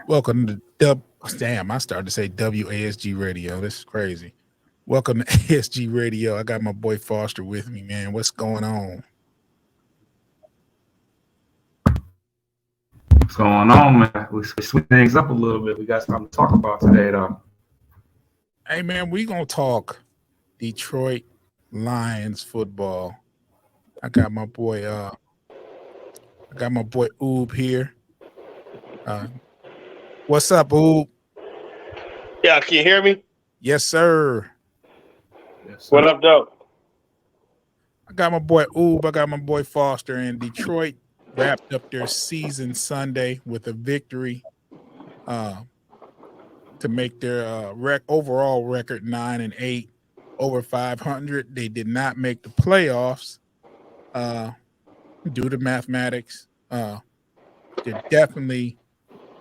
Welcome to Damn, I started to say WASG Radio. This is crazy. Welcome to ASG Radio. I got my boy Foster with me, man. What's going on? What's going on, man? We switch things up a little bit. We got something to talk about today, though. Hey, man, we gonna talk Detroit Lions football. I got my boy. I got my boy Oob here. Uh, what's up, Oob? Yeah, can you hear me? Yes, sir. Yes, What sir. up, though? I got my boy Oob. I got my boy Foster. And Detroit wrapped up their season Sunday with a victory. Uh, to make their overall record 9-8 over 500. They did not make the playoffs uh, due to mathematics. They definitely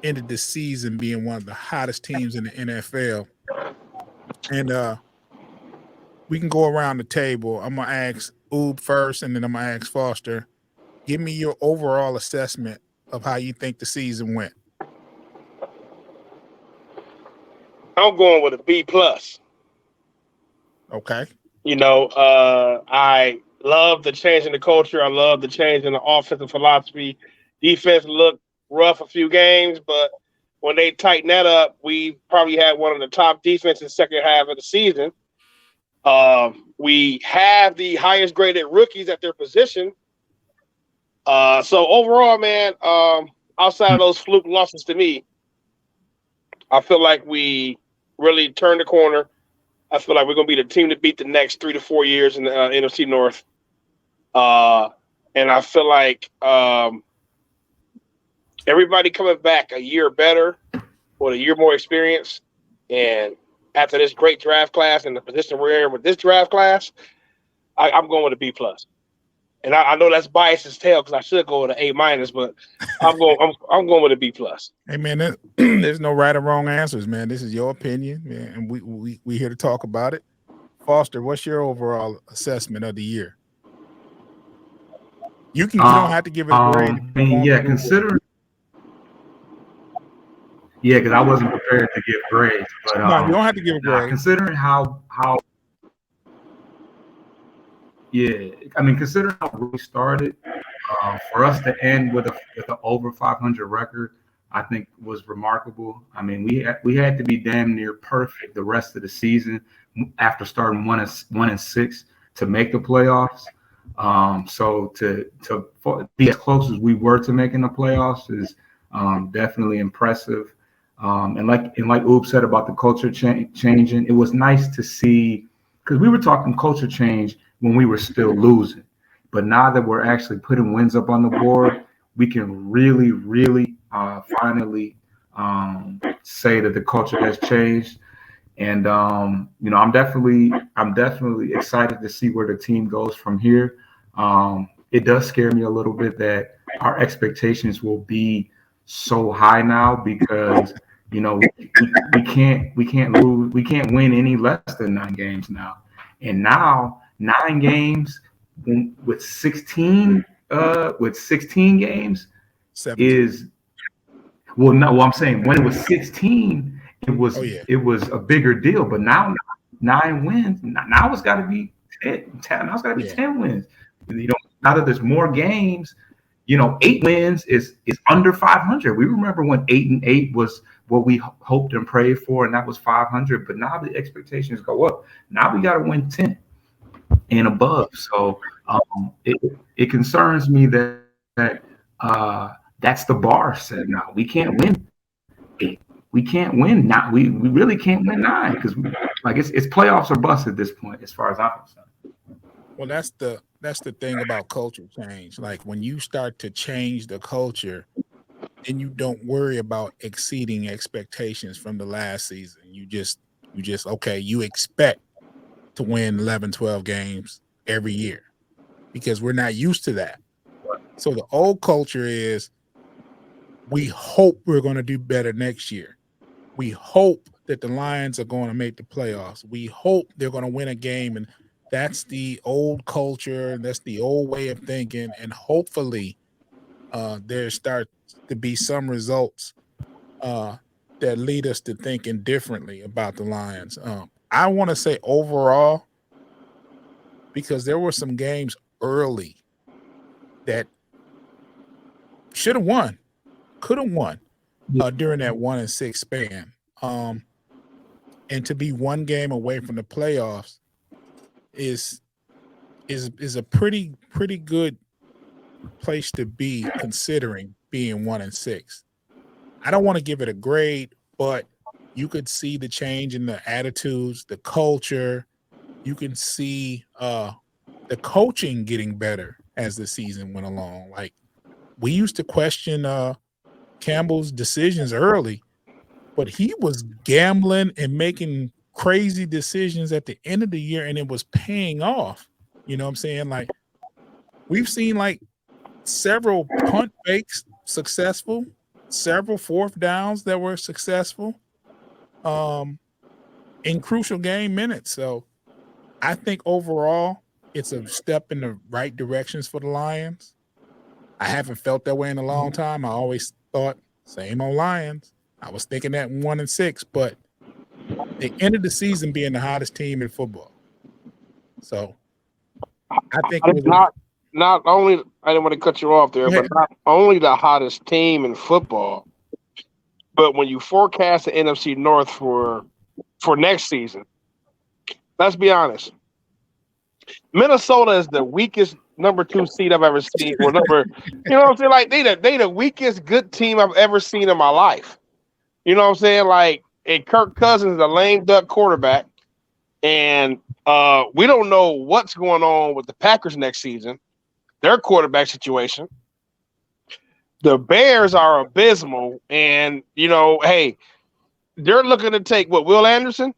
ended the season being one of the hottest teams in the NFL. And we can go around the table. I'm gonna ask Oob first, and then I'm gonna ask Foster. Give me your overall assessment of how you think the season went. I'm going with a B plus. Okay. I love the change in the culture. I love the change in the offensive philosophy. Defense looked rough a few games, but when they tighten that up, we probably had one of the top defenses second half of the season. We have the highest graded rookies at their position. So overall, man, outside of those fluke losses to me, I feel like we really turned the corner. I feel like we're going to be the team to beat the next 3 to 4 years in the NFC North. Uh, and I feel like everybody coming back a year better or a year more experience. And after this great draft class and the position we're in with this draft class, I'm going with a B plus. And I know that's biased as hell because I should go with an A minus, but I'm going with a B plus. Hey man, there's no right or wrong answers, man. This is your opinion, man, and we here to talk about it. Foster, what's your overall assessment of the year? You don't have to give it a grade if you don't want Yeah, to. because I wasn't prepared to give grades, but No, you don't have to give a grade. considering how yeah, considering how we started, for us to end with an over 500 record, I think was remarkable. I mean, we had to be damn near perfect the rest of the season after starting 1-6 to make the playoffs. So to be as close as we were to making the playoffs is definitely impressive. And like Oob said about the culture changing, it was nice to see because we were talking culture change when we were still losing. But now that we're actually putting wins up on the board, we can really, really finally say that the culture has changed. And I'm definitely excited to see where the team goes from here. It does scare me a little bit that our expectations will be so high now because we can't win any less than 9 games now, and now 9 games with 16 games 17. is well, no. Well, I'm saying when it was 16, it was Oh yeah. it was a bigger deal. But now 9 wins. Now it's got to be 10. Now it's got to be Yeah. 10 wins. Now that there's more games, 8 wins is under 500. We remember when 8-8 was what we hoped and prayed for, and that was 500. But now the expectations go up. Now we got to win 10 and above. So it concerns me that that's the bar set now. We can't win eight. We can't win now. We really can't win 9 because like it's playoffs or bust at this point, as far as I'm concerned. Well, that's the thing about culture change. Like when you start to change the culture, then you don't worry about exceeding expectations from the last season. You just okay, you expect to win 11, 12 games every year because we're not used to that. So the old culture is we hope we're going to do better next year. We hope that the Lions are going to make the playoffs. We hope they're going to win a game. And that's the old culture. That's the old way of thinking. And hopefully there starts to be some results that lead us to thinking differently about the Lions. I want to say overall, because there were some games early that should have won, could have won during that 1-6 span. And to be one game away from the playoffs is a pretty good place to be, considering being 1-6. I don't want to give it a grade, but you could see the change in the attitudes, the culture. You can see the coaching getting better as the season went along. Like, we used to question Campbell's decisions early, but he was gambling and making crazy decisions at the end of the year, and it was paying off. You know what I'm saying? Like, we've seen like several punt fakes successful, several fourth downs that were successful in crucial game minutes. So I think overall it's a step in the right directions for the Lions. I haven't felt that way in a long time. I always thought same old Lions. I was thinking that 1-6, but they ended the season being the hottest team in football. So I think it was not only, I didn't want to cut you off there, but not only the hottest team in football, but when you forecast the NFC North for next season, let's be honest, Minnesota is the weakest number 2 seed I've ever seen. Or number, you know what I'm saying? Like, they the weakest good team I've ever seen in my life. You know what I'm saying? Like, and Kirk Cousins is a lame duck quarterback, and we don't know what's going on with the Packers next season, their quarterback situation. The Bears are abysmal, and hey, they're looking to take Will Anderson.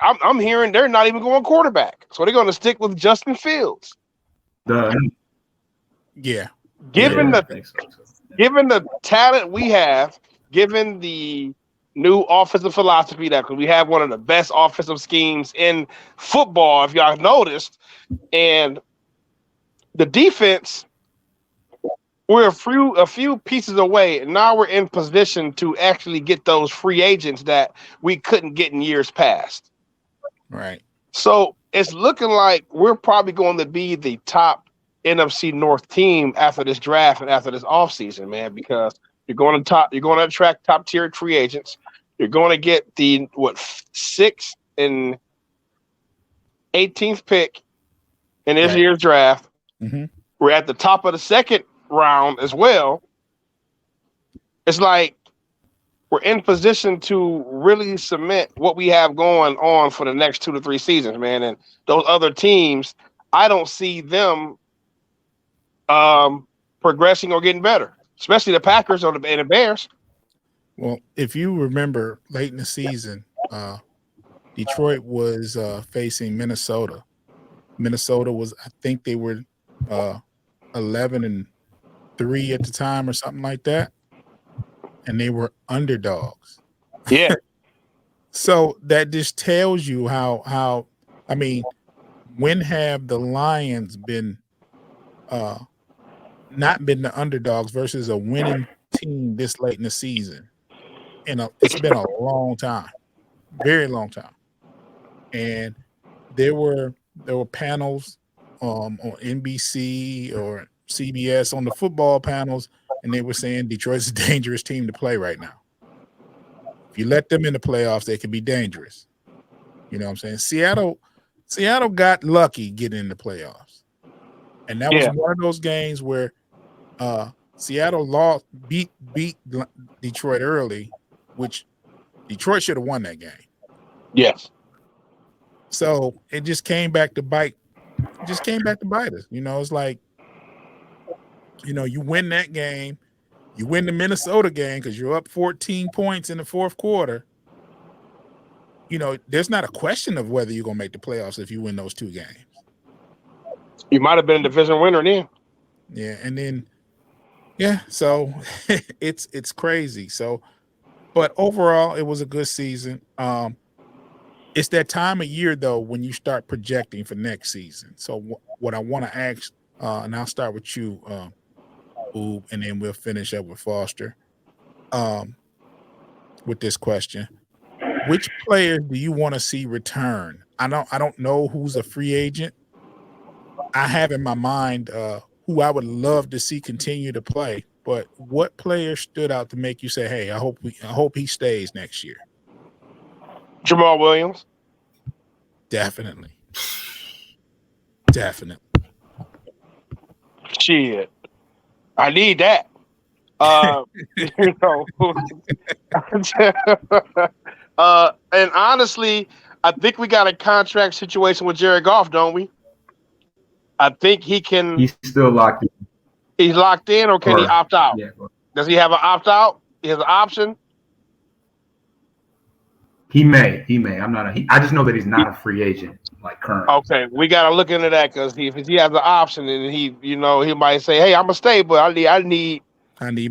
I'm hearing they're not even going quarterback, so they're going to stick with Justin Fields. Yeah. Given the talent we have, given the new offensive philosophy, that we have one of the best offensive schemes in football, if y'all noticed, and the defense, we're a few pieces away, and now we're in position to actually get those free agents that we couldn't get in years past. Right. So it's looking like we're probably going to be the top NFC North team after this draft and after this offseason, man, because you're going to attract top tier free agents. You're going to get the 6th and 18th pick in this year's draft. Mm-hmm. We're at the top of the second round as well. It's like we're in position to really cement what we have going on for the next 2 to 3 seasons, man. And those other teams, I don't see them progressing or getting better, especially the Packers and the Bears. Well, if you remember late in the season, Detroit was facing Minnesota. Minnesota was, I think they were 11-3 at the time or something like that. And they were underdogs. Yeah. So that just tells you how I mean, when have the Lions been not been the underdogs versus a winning team this late in the season? And it's been a long time, very long time. And there were panels on NBC or CBS on the football panels, and they were saying Detroit's a dangerous team to play right now. If you let them in the playoffs, they can be dangerous. You know what I'm saying? Seattle got lucky getting in the playoffs. And that was one of those games where Seattle beat Detroit early, which Detroit should have won that game. Yes. So it just came back to bite. It just came back to bite us. It's like, you win that game, you win the Minnesota game because you're up 14 points in the fourth quarter. There's not a question of whether you're going to make the playoffs if you win those 2 games. You might have been a division winner then. Yeah, and then, so it's crazy. So, but overall, it was a good season. It's that time of year, though, when you start projecting for next season. So what I want to ask, and I'll start with you, Oob, and then we'll finish up with Foster. with this question. Which player do you want to see return? I don't know who's a free agent. I have in my mind who I would love to see continue to play, but what player stood out to make you say, "Hey, I hope he stays next year"? Jamal Williams. Definitely. Shit, I need that. You know, and honestly, I think we got a contract situation with Jared Goff, don't we? I think he can. He's still locked in. He's locked in, or can he opt out? Yeah, Does he have an opt out? He has an option. he may. I just know that he's not a free agent like currently. Okay, we got to look into that because if he has an option, and he might say, "Hey, I'm gonna stay, but I need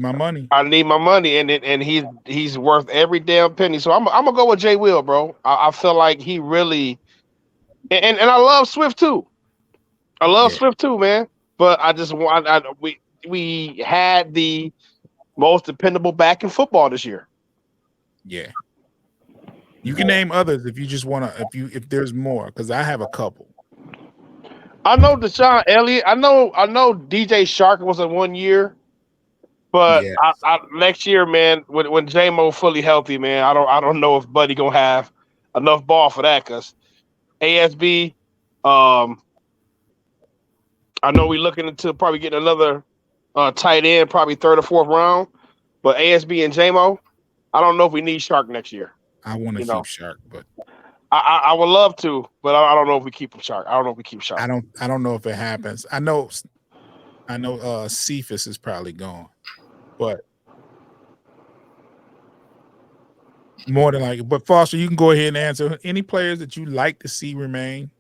my money. I need my money," and he's worth every damn penny. So I'm gonna go with Jay Will, bro. I feel like he really, and I love Swift too. I love Swift too, man. But I just want we had the most dependable back in football this year. Yeah. You can name others if you just want to. If there's more, because I have a couple. I know Deshaun Elliott. I know DJ Shark was in 1 year, but Yes. I next year, man, when J-Mo fully healthy, man, I don't know if Buddy gonna have enough ball for that. Cause ASB, I know we're looking into probably getting another tight end, probably third or fourth round. But ASB and J-Mo, I don't know if we need Shark next year. I want to keep Shark, but I would love to, but I don't know if we keep him Shark. I don't know if we keep Shark. I don't know if it happens. I know Cephas is probably gone, but more than likely. But Foster, you can go ahead and answer any players that you like to see remain.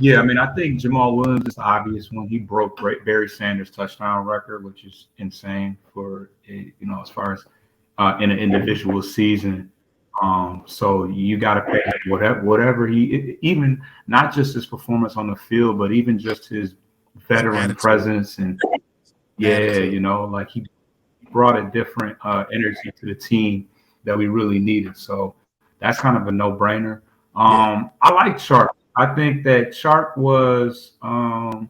Yeah, I mean, I think Jamal Williams is the obvious one. He broke Barry Sanders' touchdown record, which is insane for as far as in an individual season. So you got to pay whatever he, even not just his performance on the field, but even just his veteran presence and like he brought a different energy to the team that we really needed. So that's kind of a no-brainer. I like Shark. I think that Shark was. I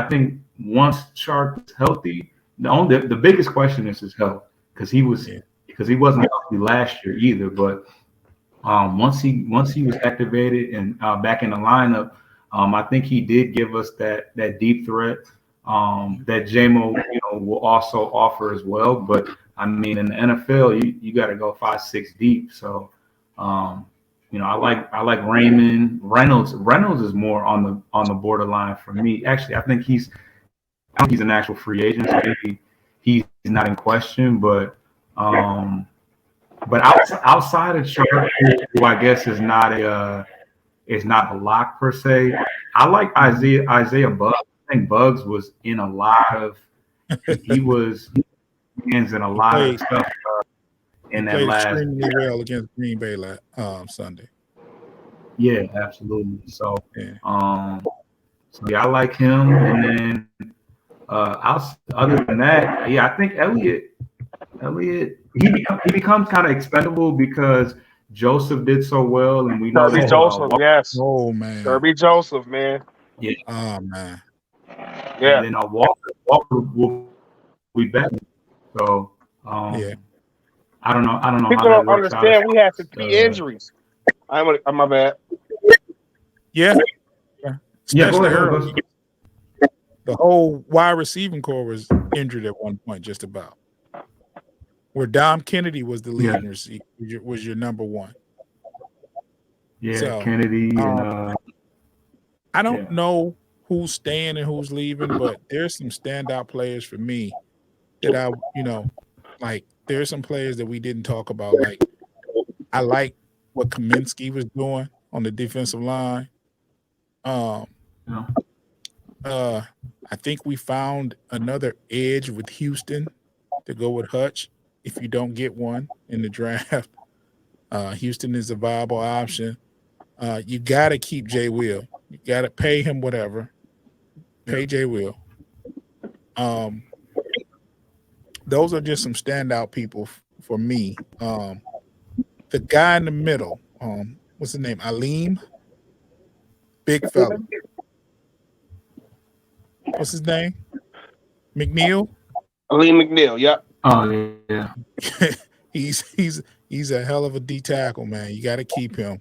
think once Shark was healthy, the biggest question is his health because he wasn't healthy last year either. But once he was activated and back in the lineup, I think he did give us that deep threat that J-Mo will also offer as well. But I mean, in the NFL, you got to go 5-6 deep. So. I like Raymond Reynolds. Reynolds is more on the borderline for me. Actually, I think he's an actual free agent, so maybe he's not in question. But outside of Sharp, who I guess is not a lock per se. I like Isaiah Buggs. I think Buggs was in a lot of he was in a lot of stuff. In that last extremely well against Green Bay Sunday. Yeah, absolutely. So, I like him. And then, other than that, I think Elliott, he becomes kind of expendable because Joseph did so well, and we know Kirby Joseph, yes. Oh man, Kirby Joseph, man. Yeah. Oh man. Yeah. And then Walker will be back. So, I don't know. People don't understand. We had some key injuries. I'm my bad. Yeah. Especially early. The whole wide receiving core was injured at one point, just about. Where Dom Kennedy was the leading receiver, was your number one. Yeah, so, Kennedy. I don't know who's staying and who's leaving, but there's some standout players for me that like. There's some players that we didn't talk about. Like, I like what Kaminsky was doing on the defensive line. I think we found another edge with Houston to go with Hutch. If you don't get one in the draft, Houston is a viable option. You got to keep Jay Will. You got to pay him whatever. Pay Jay Will. those are just some standout people for me. The guy in the middle, what's his name? Aleem, big fella. What's his name? McNeil. Lee McNeil. Yep. Oh yeah. He's a hell of a D tackle, man. You got to keep him.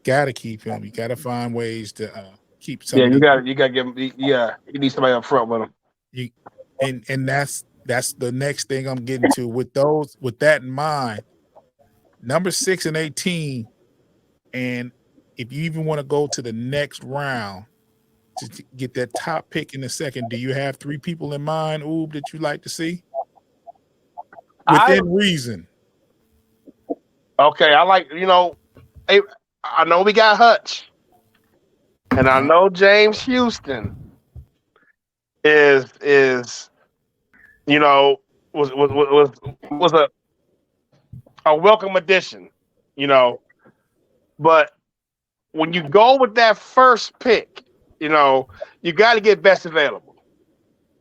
Got to keep him. You got to find ways to keep some. Yeah, you got to give him. Yeah, you need somebody up front with him. And that's the next thing I'm getting to. With that in mind, number 6 and 18, and if you even want to go to the next round to get that top pick in the second, do you have 3 people in mind, Oob, that you like to see within reason? Okay, I like, I know we got Hutch, and I know James Houston was a welcome addition, but when you go with that first pick, you got to get best available.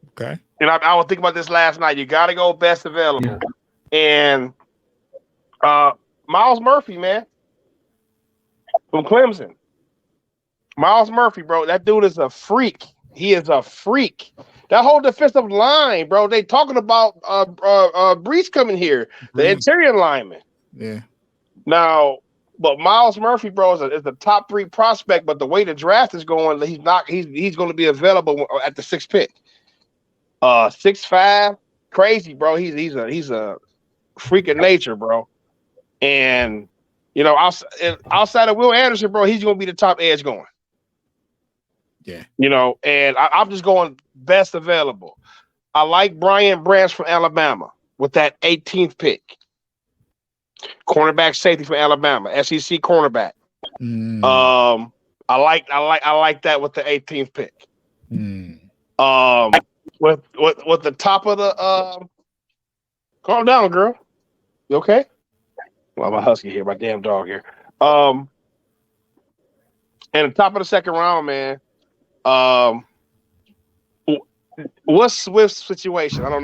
Okay. And I was thinking about this last night. You got to go best available, and Myles Murphy, man, from Clemson. Myles Murphy, bro, that dude is a freak. He is a freak. That whole defensive line, bro, they talking about Brees coming here, the interior lineman. Yeah. Now, but Myles Murphy, bro, is a top 3 prospect, but the way the draft is going, he's going to be available at the 6th pick. 6'5", crazy, bro. He's a freak of nature, bro. And outside of Will Anderson, bro, he's going to be the top edge going. Yeah. And I'm just going best available. I like Brian Branch from Alabama with that 18th pick. Cornerback safety from Alabama, SEC cornerback. I like that with the 18th pick. With the top of the calm down, girl. You okay? Well, my husky here, my damn dog here. And the top of the second round, man. What's Swift's situation? I don't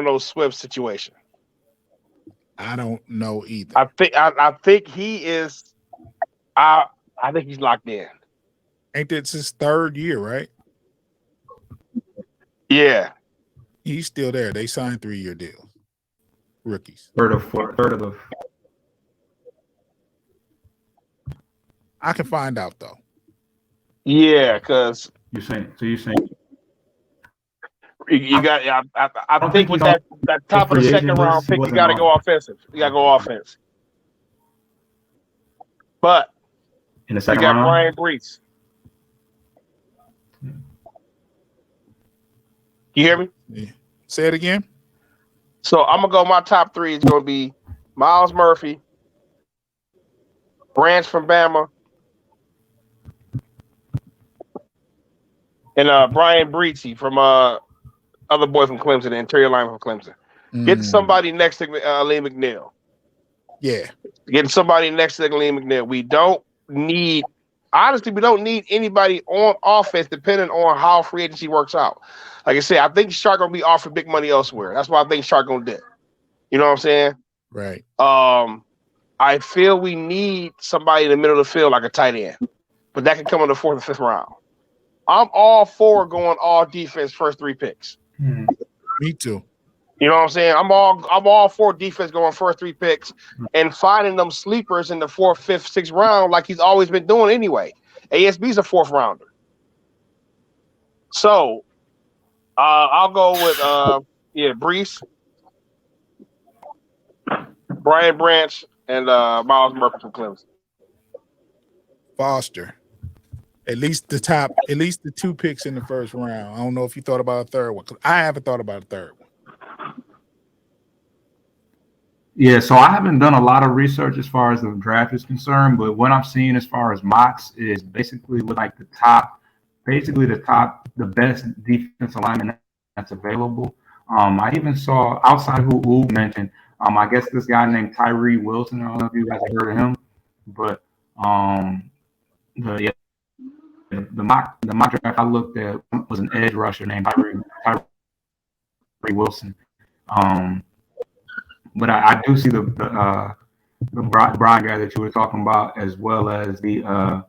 know Swift's situation. I don't know either. I think he is. I think he's locked in. Ain't this his 3rd year, right? Yeah. He's still there. They signed 3-year deals. Rookies. Third of the. I can find out though. Yeah, because you're saying you got. I think with that top of the second round pick, you got to go offensive. You got to go offense. But in the second you got round, Brian Brees. You hear me? Yeah. Say it again. So I'm gonna go. My top 3 is gonna be Myles Murphy, Branch from Bama, and Brian Breezy from other boy from Clemson, the interior line from Clemson. Get somebody next to Lee McNeil. Yeah. Getting somebody next to Lee McNeil. We don't need anybody on offense depending on how free agency works out. Like I said, I think Shark gonna be offered big money elsewhere. That's why I think Shark gonna dip. You know what I'm saying? Right. I feel we need somebody in the middle of the field like a tight end, but that can come in the 4th or 5th round. I'm all for going all defense first 3 picks. Me too. You know what I'm saying? I'm all for defense going first 3 picks and finding them sleepers in the 4th, 5th, 6th round like he's always been doing anyway. ASB's a 4th rounder. So I'll go with Brees, Brian Branch, and Myles Murphy from Clemson. Foster. At least the 2 picks in the first round. I don't know if you thought about a 3rd one. I haven't thought about a 3rd one. Yeah, so I haven't done a lot of research as far as the draft is concerned, but what I'm seeing as far as mocks is basically with like the best defensive lineman that's available. I even saw outside who mentioned, I guess this guy named Tyree Wilson. I don't know if you guys have heard of him, but the mock draft I looked at was an edge rusher named Tyree Wilson. But I do see the Brian guy that you were talking about, as well as the um,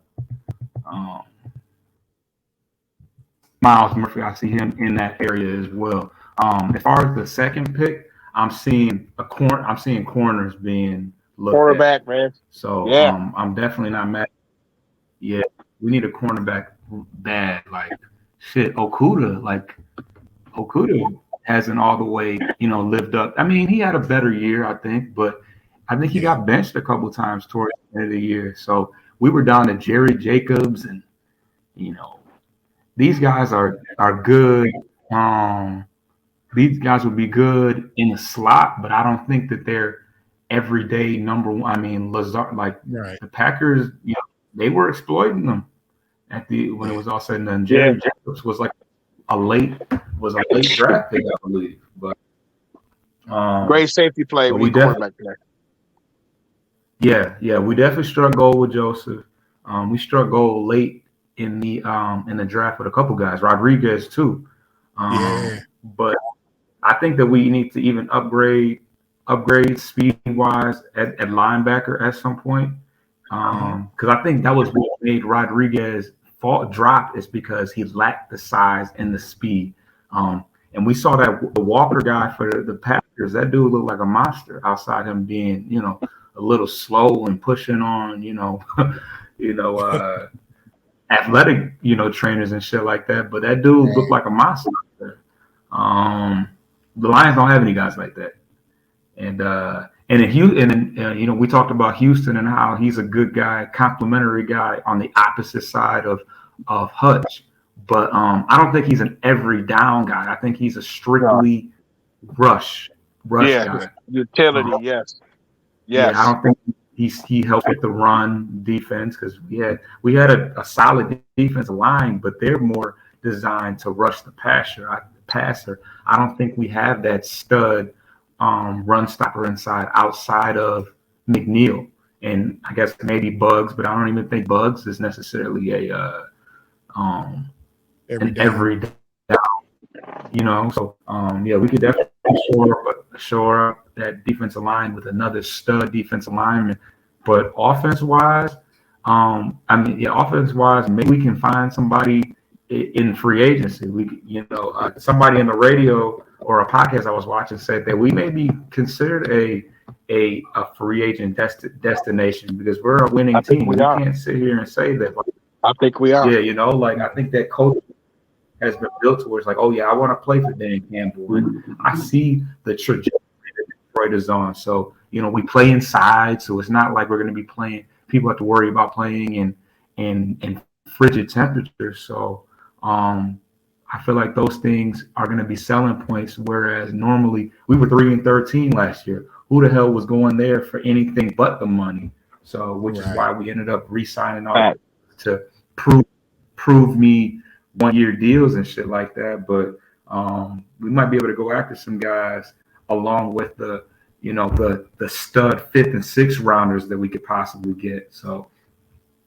Miles Murphy. I see him in that area as well. As far as the second pick, I'm seeing corners being looked at. Quarterback, man. So Yeah. I'm definitely not mad. Yeah, we need a cornerback bad. Like shit, Okuda hasn't all the way, lived up. I mean, he had a better year, I think, but I think he got benched a couple times towards the end of the year. So we were down to Jerry Jacobs, and these guys are good. These guys would be good in the slot, but I don't think that they're everyday number one. I mean, Lazard, the Packers, they were exploiting them when it was all said and done. Jerry Jacobs was like a late draft pick, I believe. But great safety play. We quarterback play. Yeah, we definitely struck gold with Joseph. We struck gold late in the draft with a couple guys, Rodriguez too. But I think that we need to even upgrade speed wise at linebacker at some point. Because I think that was what made Rodriguez drop, is because he lacked the size and the speed. And we saw that the Walker guy for the Packers, that dude looked like a monster outside him being, a little slow and pushing on, athletic, trainers and shit like that. But that dude looked like a monster. The Lions don't have any guys like that. And we talked about Houston and how he's a good guy, complimentary guy on the opposite side of Hutch. But I don't think he's an every down guy. I think he's a strictly rush guy. Utility, yes. Yeah, I don't think he helped with the run defense, because we had a solid defensive line, but they're more designed to rush the passer. I don't think we have that stud run stopper outside of McNeil, and I guess maybe Bugs, but I don't even think Bugs is necessarily every down. So we could definitely shore up that defensive line with another stud defensive lineman. But offense wise, maybe we can find somebody in free agency. Somebody in the radio or a podcast I was watching said that we may be considered a free agent destination, because we're a winning team. We can't sit here and say that. I think we are. Yeah, I think that coach has been built towards I want to play for Dan Campbell. And I see the trajectory that Detroit is on. So, we play inside, so it's not like we're going to be playing. People have to worry about playing in frigid temperatures. So, I feel like those things are going to be selling points, whereas normally we were 3-13 last year. Who the hell was going there for anything but the money? So, which is why we ended up re-signing all to prove me 1-year deals and shit like that. But we might be able to go after some guys along with the stud 5th and 6th rounders that we could possibly get. So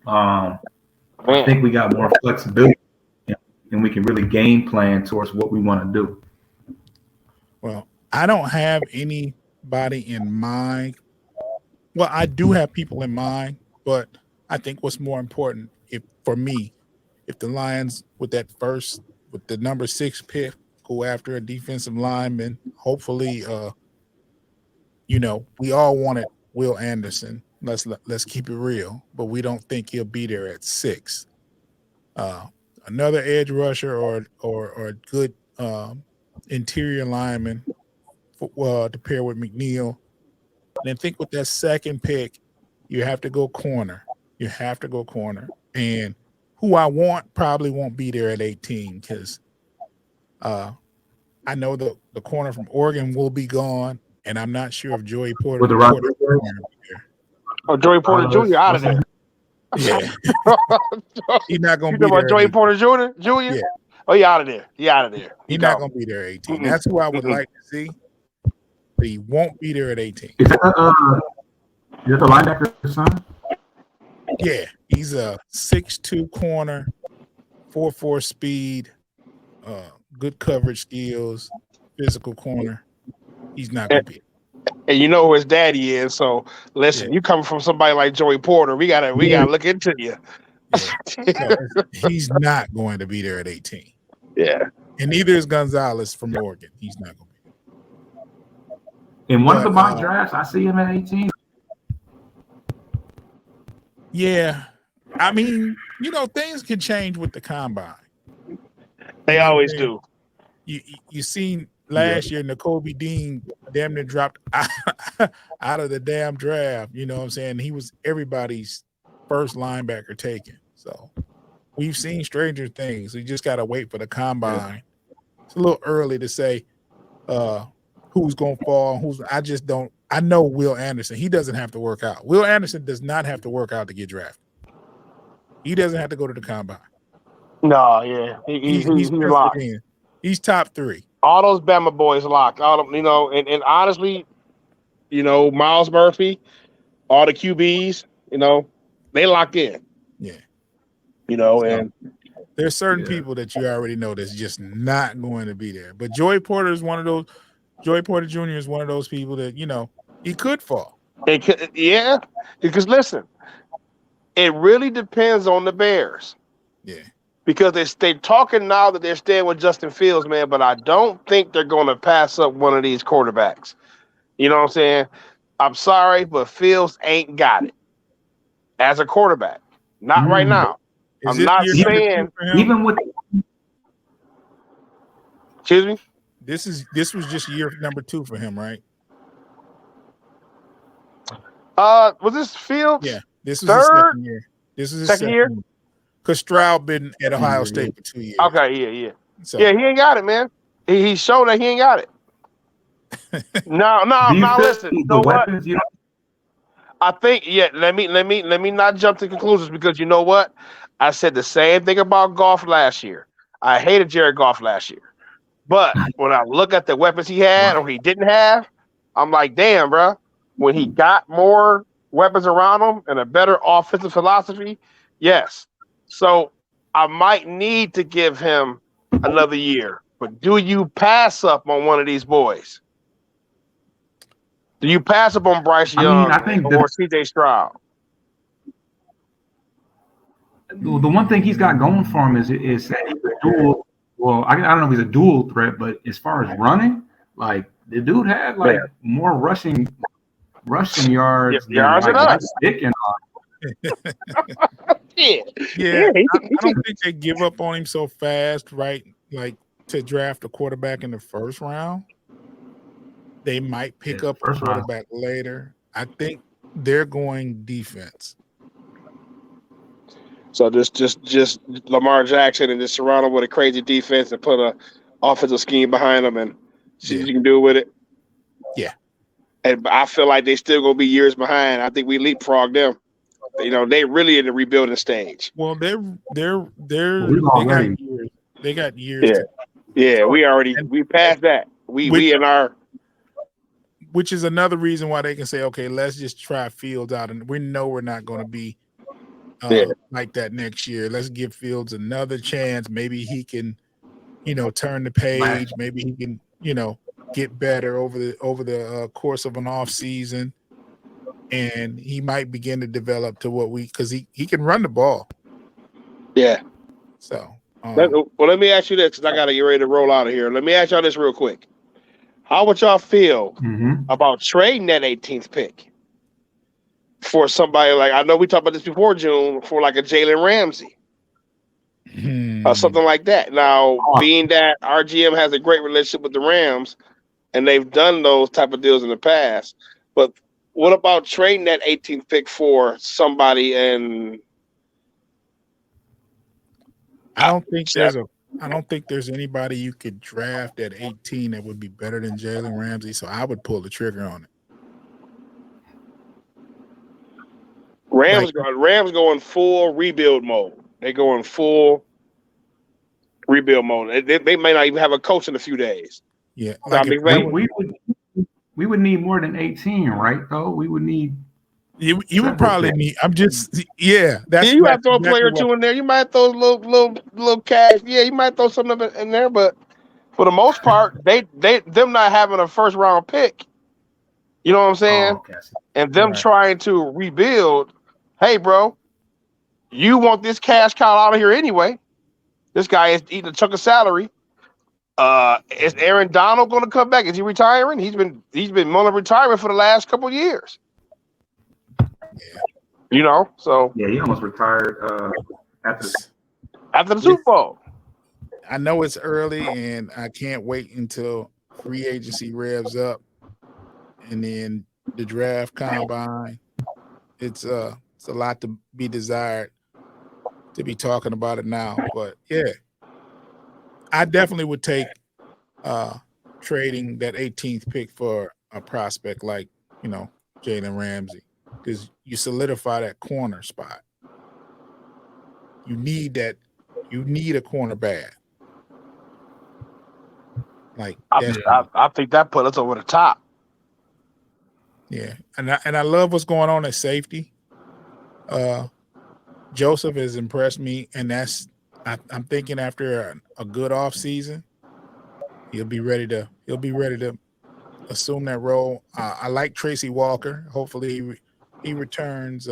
I think we got more flexibility, and we can really game plan towards what we want to do. Well, I don't have anybody in mind. Well, I do have people in mind, but I think what's more important, if the Lions with the number 6 pick go after a defensive lineman, hopefully, we all wanted Will Anderson. Let's keep it real, but we don't think he'll be there at 6. Another edge rusher or a good interior lineman to pair with McNeil. And I think with that second pick, you have to go corner. And who I want probably won't be there at 18, because I know the corner from Oregon will be gone, and I'm not sure if Joey Porter With the Porter Rock- will be there. Oh, Joey Porter Jr. out of there. Yeah, he's not going to You be talking there. about Joey Porter Jr.? Yeah. Oh, he out of there. He's not going to be there at 18. That's who I would like to see, but he won't be there at 18. Is that the linebacker, son? Yeah, he's a 6'2" corner, 4.4 speed, good coverage skills, physical corner. he's not going to be. And you know who his daddy is. So listen, you coming from somebody like Joey Porter, we gotta look into you. Yeah. No, he's not going to be there at 18. Yeah. And neither is Gonzalez from Oregon. He's not going to be. In one of the mock drafts, I see him at 18. Yeah. I mean, things can change with the combine. They always do. You seen last year, Nakobe Dean damn near dropped out of the damn draft. You know what I'm saying? He was everybody's first linebacker taken. So we've seen stranger things. We just got to wait for the combine. It's a little early to say who's going to fall. I know Will Anderson. He doesn't have to work out. Will Anderson does not have to work out to get drafted. He doesn't have to go to the combine. No, yeah. He's locked. He's top 3. All those Bama boys locked. All of them, and honestly, Miles Murphy, all the QBs, they locked in. Yeah. And there's certain people that you already know that's just not going to be there. But Joey Porter is one of those. Joey Porter Jr. is one of those people that, he could fall. It could, yeah. Because listen, it really depends on the Bears. Yeah. Because they're talking now that they're staying with Justin Fields, man, but I don't think they're going to pass up one of these quarterbacks. You know what I'm saying? I'm sorry, but Fields ain't got it as a quarterback. Not right now. I'm not saying even with. Excuse me. This was just year number 2 for him, right? Was this Fields? Yeah, this was third? his second year. This is his second year. Because Stroud been at Ohio State for 2 years. Okay, yeah. So, yeah, he ain't got it, man. He showed that he ain't got it. No, listen. You know what? I think, let me not jump to conclusions, because you know what? I said the same thing about Goff last year. I hated Jared Goff last year. But when I look at the weapons he had or he didn't have, I'm like, damn, bro. When he got more weapons around him and a better offensive philosophy, yes. So I might need to give him another year. But do you pass up on one of these boys? Do you pass up on Bryce Young or CJ Stroud? The one thing he's got going for him is that he's a dual. Well, I don't know if he's a dual threat, but as far as running, like the dude had more rushing yards than us. Yeah. I don't think they give up on him so fast, right? Like to draft a quarterback in the first round. They might pick up a quarterback later. I think they're going defense. So just Lamar Jackson and just surround him with a crazy defense and put a offensive scheme behind him and see what you can do with it. Yeah. And I feel like they still gonna be years behind. I think we leapfrog them. They really in the rebuilding stage. Well, they got years. Yeah. We passed that. We in our. Which is another reason why they can say, okay, let's just try Fields out, and we know we're not going to be like that next year. Let's give Fields another chance. Maybe he can, turn the page. Maybe he can, get better over the course of an off season, and he might begin to develop to because he can run the ball. Yeah. So. Let me ask you this, because I got to get ready to roll out of here. Let me ask y'all this real quick. How would y'all feel about trading that 18th pick for somebody like, I know we talked about this before, June, for like a Jalen Ramsey or something like that? Now, being that our GM has a great relationship with the Rams and they've done those type of deals in the past, but what about trading that 18th pick for somebody? And I don't think there's anybody you could draft at 18 that would be better than Jalen Ramsey, so I would pull the trigger on it. Rams going full rebuild mode. They going full rebuild mode. They may not even have a coach in a few days. Yeah, we would need more than 18, right? Though we would need. You would probably need. That's you might throw a player or two in there. You might throw a little cash. Yeah, you might throw something in there, but for the most part, them not having a first round pick, you know what I'm saying? Okay. And them Right. trying to rebuild. Hey, bro, you want this cash cow out of here anyway. This guy is eating a chunk of salary. Is Aaron Donald going to come back? Is he retiring? He's been on retirement for the last couple of years. You know, so Yeah, he almost retired after the Super Bowl. I know it's early, and I can't wait until free agency revs up, and then the draft combine. It's a lot to be desired to be talking about it now, but yeah, I definitely would take trading that 18th pick for a prospect like Jalen Ramsey, because you solidify that corner spot. You need that. You need a corner bad. Like I think that put us over the top. Yeah, and I love what's going on at safety. Joseph has impressed me, and I'm thinking after a good off season, he'll be ready to assume that role. I like Tracy Walker. Hopefully, he returns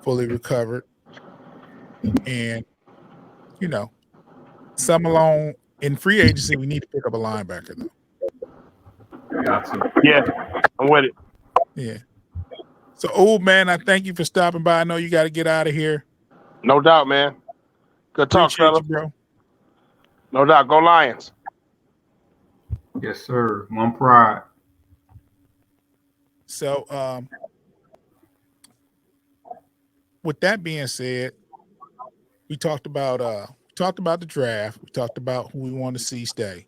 fully recovered, and some along in free agency, we need to pick up a linebacker though. got to. Yeah, I'm with it. Yeah. So, old man, I thank you for stopping by. I know you got to get out of here. No doubt, man. Good talk, Appreciate fella. you, bro. No doubt. Go Lions. Yes, sir. One pride. So, with that being said, we talked about the draft. We talked about who we want to see stay.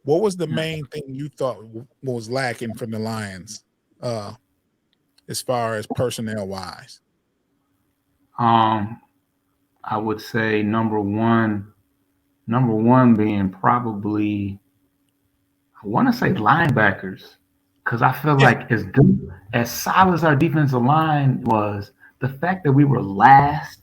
What was the main thing you thought was lacking from the Lions, as far as personnel wise? I would say number one being probably, I want to say linebackers, because I feel like as good as solid as our defensive line was, the fact that we were last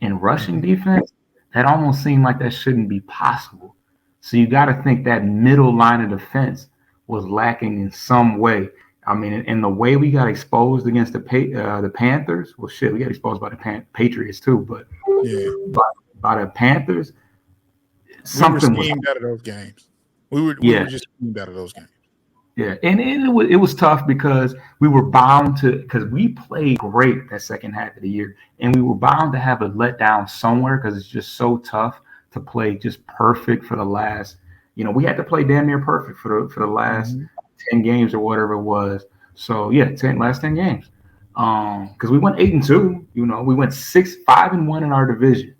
in rushing defense, that almost seemed like that shouldn't be possible. So you got to think that middle line of defense was lacking in some way. I mean, in the way we got exposed against the Panthers, well, shit, we got exposed by the Patriots too, but by the Panthers, something we were schemed out of those games. We were just schemed out of those games. Yeah, and it was tough because we were bound to, because we played great that second half of the year, and we were bound to have a letdown somewhere because it's just so tough to play just perfect for the last. We had to play damn near perfect for the last 10 games or whatever it was. So yeah, last 10 games. Because we went 8-2. We went 5-1 in our division.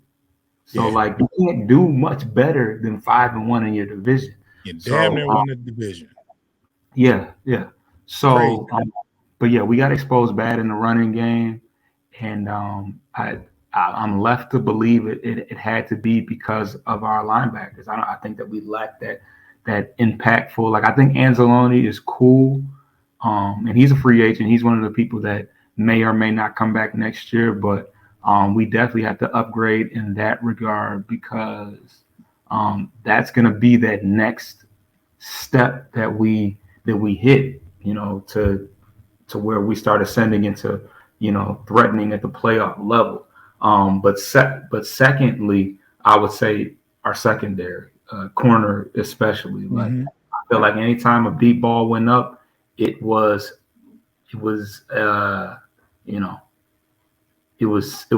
So like you can't do much better than 5-1 in your division. You damn near won the division. Yeah. So, but yeah, we got exposed bad in the running game, and I'm left to believe it had to be because of our linebackers. I think that we lacked that impactful. Like I think Anzalone is cool, and he's a free agent. He's one of the people that may or may not come back next year, but we definitely have to upgrade in that regard because that's going to be that next step that we hit, to where we start ascending into, threatening at the playoff level. But secondly, I would say our secondary, corner especially. Like I feel like anytime a deep ball went up, it was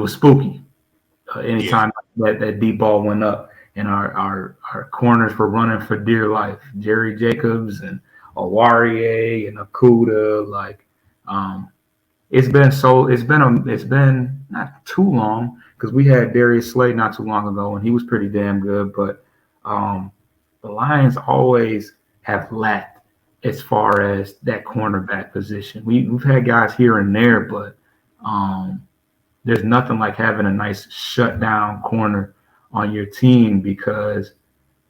spooky. Anytime that deep ball went up, and our corners were running for dear life. Jerry Jacobs and Awarie and Okuda, like it's been not too long, because we had Darius Slay not too long ago and he was pretty damn good, but the Lions always have lacked as far as that cornerback position. We've had guys here and there, but there's nothing like having a nice shutdown corner on your team, because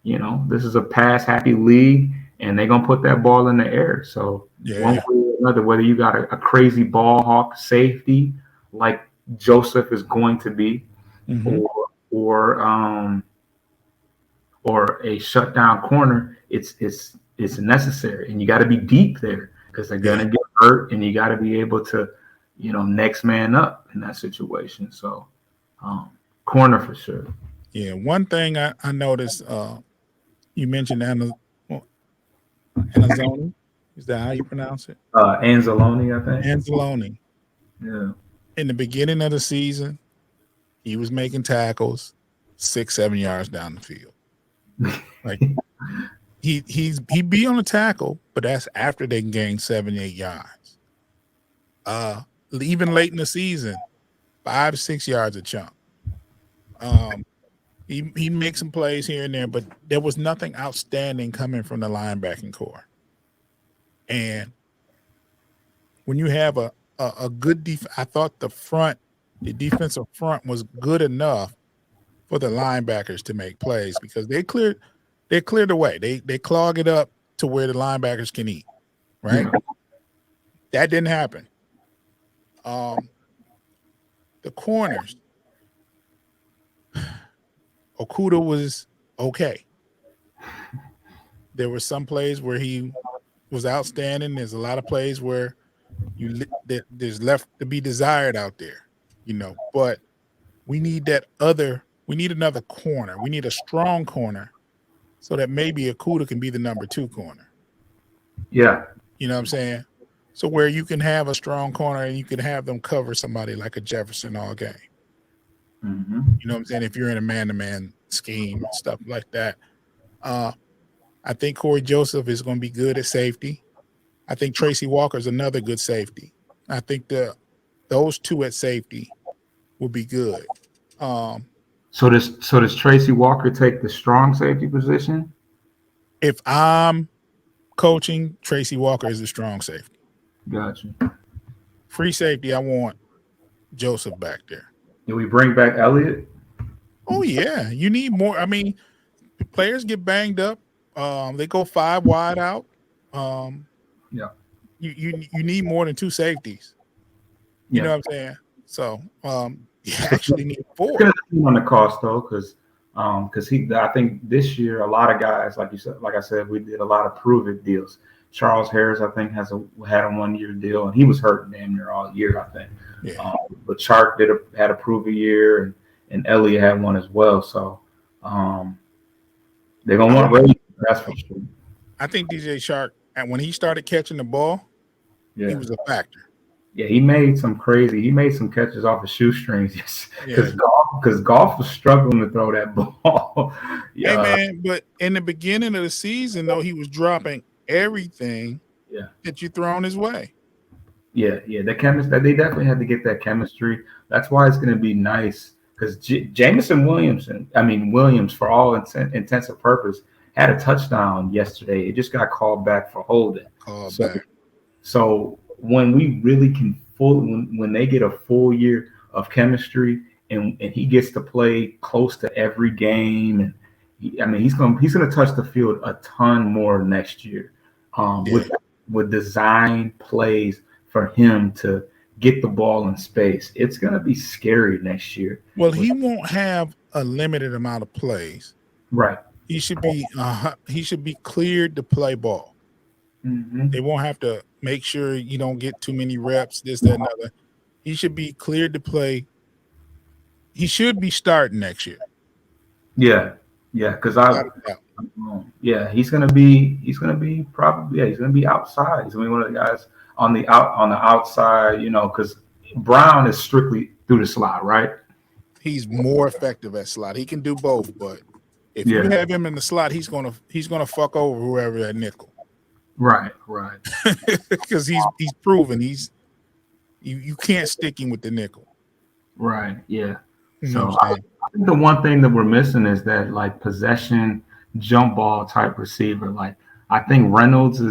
this is a pass happy league and they're gonna put that ball in the air. So one way or another, whether you got a crazy ball hawk safety like Joseph is going to be, or a shutdown corner, it's necessary, and you got to be deep there because they're gonna get hurt, and you got to be able to, next man up in that situation. So, corner for sure. Yeah, one thing I noticed, you mentioned Anzalone. Is that how you pronounce it? Anzalone, I think. Anzalone. Yeah. In the beginning of the season, he was making tackles 6-7 yards down the field. Like he'd be on a tackle, but that's after they gained 7-8 yards. Even late in the season, 5-6 yards a chunk. He makes some plays here and there, but there was nothing outstanding coming from the linebacking core. And when you have a good I thought the defensive front was good enough for the linebackers to make plays because they cleared the way. They clog it up to where the linebackers can eat. Right? Yeah. That didn't happen. The corners. Okudah was okay. There were some plays where he was outstanding. There's a lot of plays where there's left to be desired out there, But we need another corner. We need a strong corner so that maybe Okudah can be the number 2 corner. Yeah. You know what I'm saying? So where you can have a strong corner and you can have them cover somebody like a Jefferson all game. Mm-hmm. You know what I'm saying? If you're in a man-to-man scheme and stuff like that. I think Corey Joseph is going to be good at safety. I think Tracy Walker is another good safety. I think those two at safety will be good. So does Tracy Walker take the strong safety position? If I'm coaching, Tracy Walker is a strong safety. Gotcha. Free safety, I want Joseph back there. Do we bring back Elliott? Oh, yeah. You need more. I mean, players get banged up. They go 5 wide out. Yeah. You need more than 2 safeties. You know what I'm saying? So you actually need 4. It's gonna depend on the cost though, because I think this year a lot of guys, like I said, we did a lot of prove-it deals. Charles Harris, I think, had a 1-year deal, and he was hurt damn near all year, I think. Yeah. But Chark had a prove-it year, and Elliott had one as well. So they're gonna want Ray. That's for sure. I think DJ Chark, and when he started catching the ball, he was a factor. Yeah, he made some catches off of shoestrings because golf was struggling to throw that ball. Yeah. Hey man, but in the beginning of the season, though, he was dropping everything that you thrown his way. Yeah. The chemistry, they definitely had to get that chemistry. That's why it's going to be nice because Jameson Williams, for all intents and purpose, had a touchdown yesterday. It just got called back for holding. So when we really can when they get a full year of chemistry and he gets to play close to every game, and he's gonna touch the field a ton more next year. With design plays for him to get the ball in space, it's gonna be scary next year. Well, he won't have a limited amount of plays. Right. He should be cleared to play ball. Mm-hmm. They won't have to make sure you don't get too many reps, this, that, and other. He should be cleared to play. He should be starting next year. Yeah, because he's gonna be probably he's gonna be outside. He's gonna be one of the guys on the outside, because Brown is strictly through the slot, right? He's more effective at slot. He can do both, but if you have him in the slot, he's gonna fuck over whoever at nickel. Right. Because he's proven you can't stick him with the nickel. Right. Yeah. So I think the one thing that we're missing is that like possession jump ball type receiver. Like I think Reynolds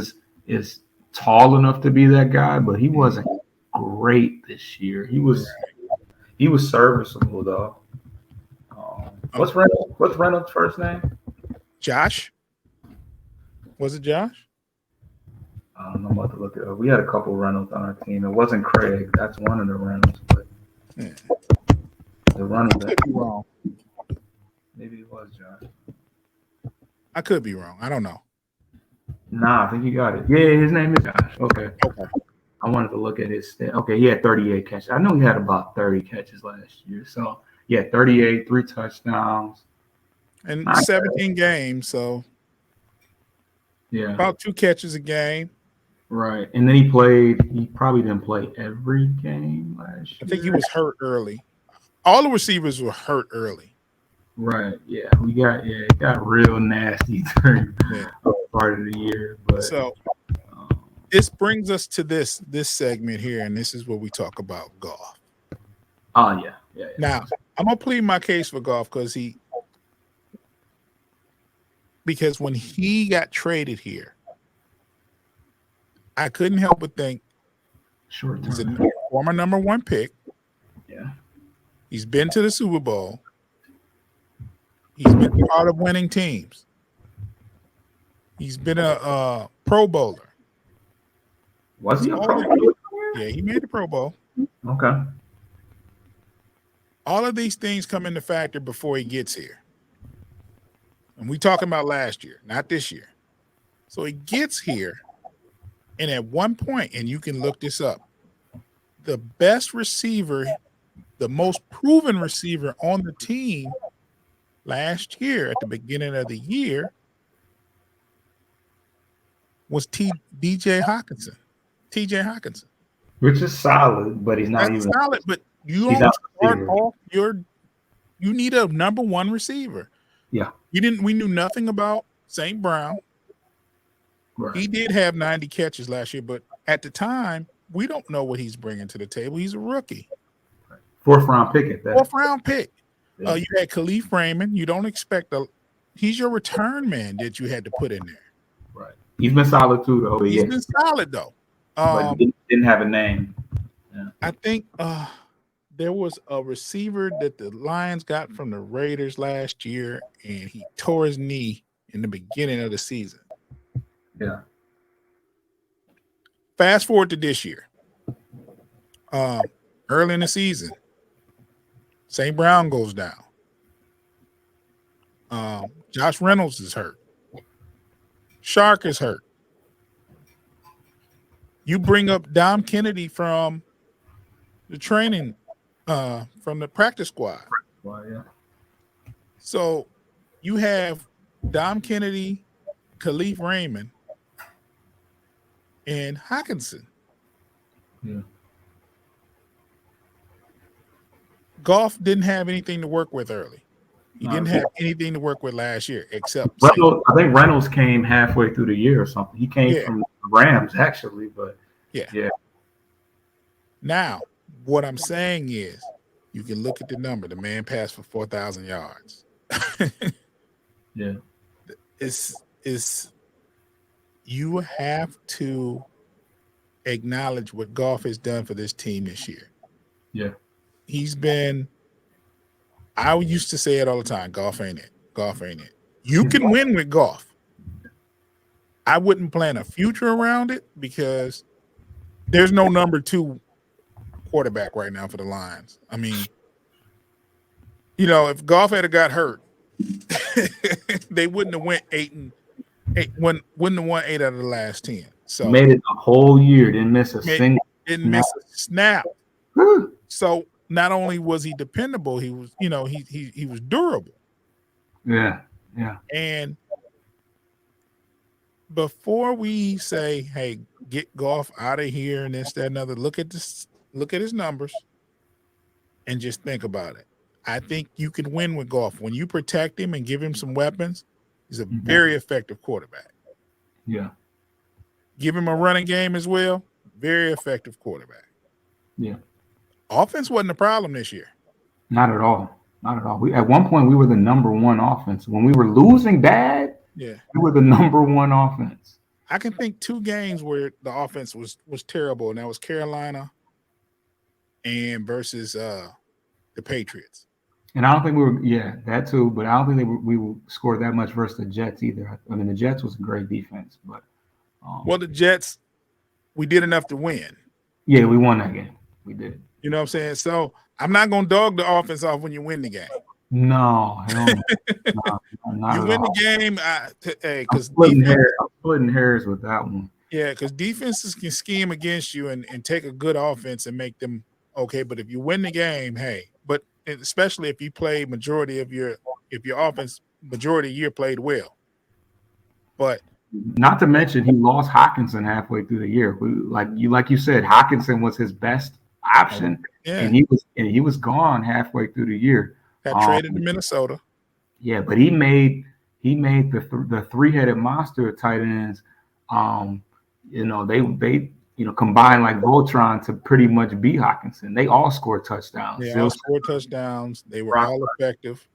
is tall enough to be that guy, but he wasn't great this year. He was serviceable though. What's Reynolds' first name? Josh. Was it Josh? I'm about to look it up. We had a couple Reynolds on our team. It wasn't Craig. That's one of the Reynolds. But the Reynolds. I could be wrong. Maybe it was Josh. I could be wrong. I don't know. Nah, I think you got it. Yeah, his name is Josh. Okay. Okay. I wanted to look at his stat. Okay, he had 38 catches. I know he had about 30 catches last year. So, yeah, 38, 3 touchdowns. And Not 17 games, so Yeah, about 2 catches a game. right. And then he probably didn't play every game last year. I think he was hurt early. All the receivers were hurt early. Right. Yeah, it got real nasty during part of the year. But So this brings us to this segment here, and this is where we talk about Goff. Oh yeah. Now, I'm gonna plead my case for Goff because when he got traded here, I couldn't help but think short he's a term. former number 1 pick. Yeah. He's been to the Super Bowl. He's been part of winning teams. He's been a Pro Bowler. Was he a Pro Bowler? Yeah, he made the Pro Bowl. Okay. All of these things come into factor before he gets here. And we talking about last year, not this year. So he gets here, and at one point, and you can look this up, the best receiver, the most proven receiver on the team last year at the beginning of the year was TJ Hawkinson. Which is solid, but he's not That's even solid, but you he's don't not start receiver. off you need a number 1 receiver. Yeah. We knew nothing about St. Brown. Right. He did have 90 catches last year, but at the time, we don't know what he's bringing to the table. He's a rookie. 4th round pick at that. 4th round pick. Yeah. You had Khalif Raymond. You don't expect he's your return man that you had to put in there. Right. He's been solid too, though. He's been solid though. But he didn't have a name. Yeah. I think there was a receiver that the Lions got from the Raiders last year, and he tore his knee in the beginning of the season. Yeah. Fast forward to this year. Early in the season, St. Brown goes down. Josh Reynolds is hurt. Shark is hurt. You bring up Dom Kennedy from the training, from the practice squad. Well, yeah. So you have Dom Kennedy, Khalif Raymond, and Hawkinson. Yeah. Goff didn't have anything to work with early. He didn't have anything to work with last year, except Reynolds. I think Reynolds came halfway through the year or something. He came from the Rams, actually, but yeah. Now, what I'm saying is, you can look at the number. The man passed for 4,000 yards. Yeah. It's you have to acknowledge what Goff has done for this team this year. Yeah. He's been, I used to say it all the time, Goff ain't it. Goff ain't it. You can win with Goff. I wouldn't plan a future around it because there's no number 2 quarterback right now for the Lions. I mean, if Goff had got hurt, they wouldn't have went 8 wouldn't have won 8 out of the last 10. So made it a whole year, didn't miss a single snap. So not only was he dependable, he was, he was durable. Yeah. And before we say, hey, get Goff out of here and this, that, and other, look at his numbers and just think about it. I think you can win with Goff. When you protect him and give him some weapons, he's a very effective quarterback. Yeah. Give him a running game as well, very effective quarterback. Yeah. Offense wasn't a problem this year. Not at all. At one point, we were the number 1 offense. When we were losing bad, we were the number 1 offense. I can think 2 games where the offense was terrible, and that was Carolina and versus the Patriots. And I don't think that too, but I don't think we scored that much versus the Jets either. I mean, the Jets was a great defense, but the Jets, we did enough to win. Yeah, we won that game. We did. You know what I'm saying? So I'm not going to dog the offense off when you win the game. No, hell no. No, not You at win all. the game, hey, because I'm splitting hairs with that one. yeah, because defenses can scheme against you and take a good offense and make them okay. But if you win the game, hey, but especially if you play majority of your if your offense majority of the year played well. But Not to mention he lost Hawkinson halfway through the year. Like you said, Hawkinson was his best option, yeah, and he was gone halfway through the year. got traded to Minnesota. Yeah, but he made the three-headed monster of tight ends. They combined like Voltron to pretty much beat Hawkinson. They all scored touchdowns. They all scored touchdowns. They were all effective.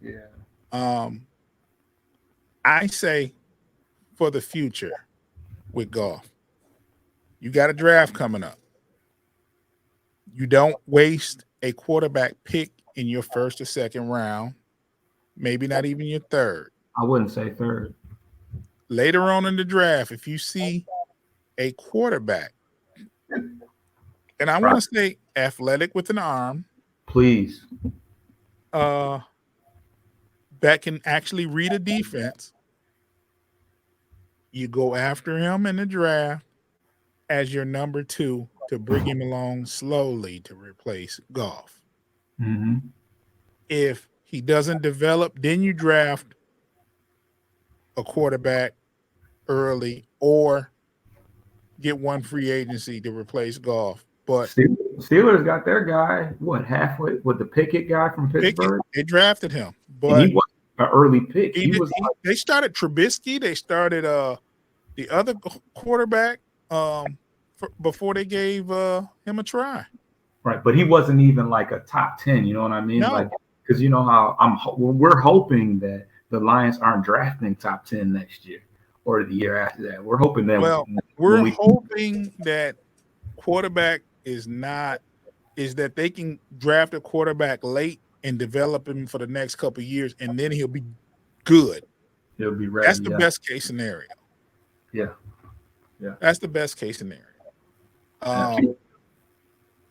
Yeah. I say for the future with Goff, you got a draft coming up. You don't waste a quarterback pick in your first or second round, maybe not even your third. I wouldn't say third. Later on in the draft, if you see a quarterback, and I want to say athletic with an arm, Please. that can actually read a defense, you go after him in the draft as your number 2 to bring him along slowly to replace Goff. Mm-hmm. If he doesn't develop, then you draft a quarterback early or get one free agency to replace Goff. But Steelers got their guy, halfway with the Pickett guy from Pittsburgh? They drafted him, but and he was an early pick. They started Trubisky. They started the other quarterback before they gave him a try. Right, but he wasn't even like a top 10. You know what I mean? No. Like, because you know how we're hoping that the Lions aren't drafting top 10 next year or the year after that. We're hoping that. Well, we're hoping that quarterback is that they can draft a quarterback late and develop him for the next couple of years, and then he'll be good. He'll be ready. That's the best case scenario. Yeah. That's the best case scenario.